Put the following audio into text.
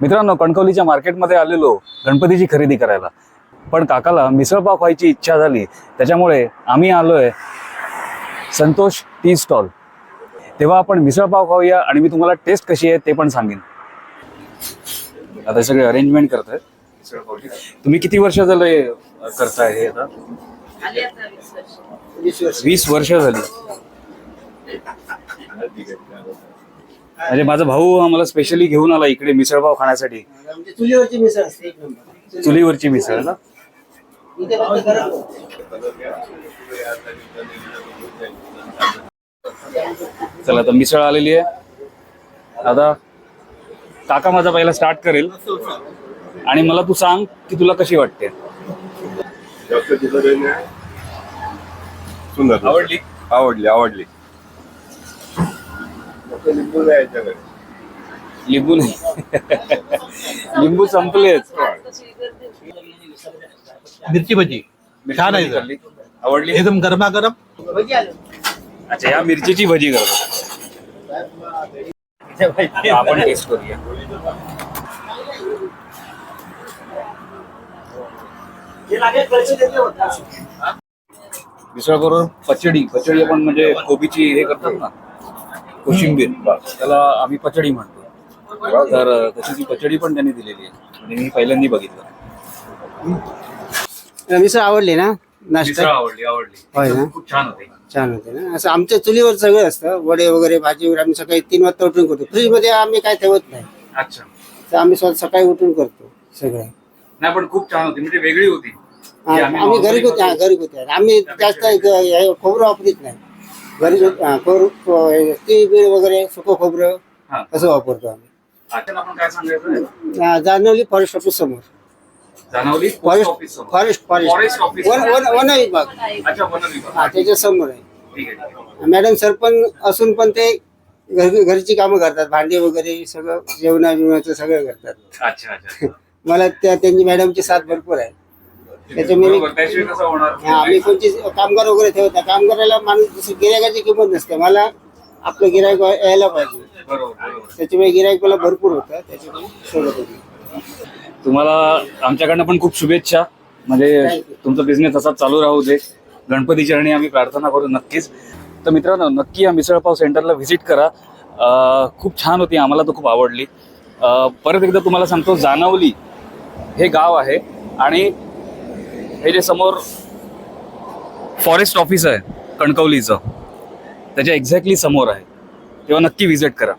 मित्रांनो, कणकवलीच्या मार्केटमध्ये आलेलो गणपतीची खरेदी करायला, पण काकाला मिसळपाव खायची इच्छा झाली, त्याच्यामुळे आम्ही आलोय संतोष टी स्टॉल. तेव्हा आपण मिसळपाव खाऊया आणि मी तुम्हाला टेस्ट कशी आहे ते पण सांगेन. आता सगळे अरेंजमेंट करताय. तुम्ही किती वर्ष झाले करताय हे? आता 20 वर्ष झाली. म्हणजे माझा भाऊ आम्हाला स्पेशली घेऊन आला इकडे मिसळपाव खाण्यासाठी. चुलीवरची मिसळ असते एक नंबर. चुलीवरची मिसळ ना. चला, आता मिसळ आलेली आहे. आता काका माझा पहिला स्टार्ट करेल आणि मला तू सांग की तुला कशी वाटते. सुंदर, आवडली? आवडली आवडली. लिंबू नाही. लिंबू संपलेच. मिरची भजी छान आहे सर. आवडली एकदम गरमागरम. अच्छा, या मिरचीची भजी करतो. आपण टेस्ट करूया. मिसळ बरोबर पचडी. पचडी आपण म्हणजे कोबीची हे करतात ना, कोशिंबीर, त्याला आम्ही पचडी म्हणतो. तर तशी ती पचडी पण त्यांनी दिलेली आहे आणि मी पहिल्यांदा बघितलं. मिसळ आवडली ना? मिसळ नाश्ता आवडली. होय ना? खूप छान होते. छान होते ना. असं आमच्या चुलीवर सगळं असतं. वडे वगैरे भाजी वगैरे आम्ही सकाळी 3 वाजता उठून करतो. फ्रीज मध्ये आम्ही काय ठेवत नाही. अच्छा. तर आम्ही सकाळी उठून करतो सगळं. नाही, पण खूप छान होती, म्हणजे वेगळी होती. आम्ही घरी होते. घरी होते. आम्ही जास्त खोबरं वापरत नाही. घरी तीळ वगैरे सुकं खोबरं असं वापरतो आम्ही. आता आपण काय सांगायचं? जाणवली फॉरेस्ट ऑफिस समोर. जाणवली फॉरेस्ट ऑफिस. वन विभाग. अच्छा, वन विभाग. हा, त्याच्या समोर आहे. ठीक आहे. मॅडम सरपंच असून पण ते घरची कामं करतात. भांडी वगैरे सगळं जेवणाचं सगळं करतात. अच्छा अच्छा. मला त्यांची मॅडमची साथ भरपूर आहे. त्याच्यामुळे बरोबर, त्याशिवाय कसं होणार? आम्ही कोणती कामगार वगैरे ठेवत नाही. कामगाराला माणूस गिरायकाची किंमत नसते. मला आपलं गिरायक यायला पाहिजे. बरोबर. त्याच्यामुळे गिरायक मला भरपूर होतं. त्याच्यामुळे सोबत होती. तुम्हाला आमच्याकडनं पण खूप शुभेच्छा. म्हणजे तुमचा बिझनेस असा चालू राहू दे. गणपती चरणी आम्ही प्रार्थना करू नक्कीच. तर मित्रांनो, नक्की या मिसळपाव सेंटरला व्हिजिट करा. खूप छान होती, आम्हाला तर खूप आवडली. परत एकदा तुम्हाला सांगतो, जाणवली हे गाव आहे आणि हे जे समोर फॉरेस्ट ऑफिस आहे कणकवलीचं, त्याच्या एक्झॅक्टली समोर आहे. तेव्हा नक्की व्हिजिट करा.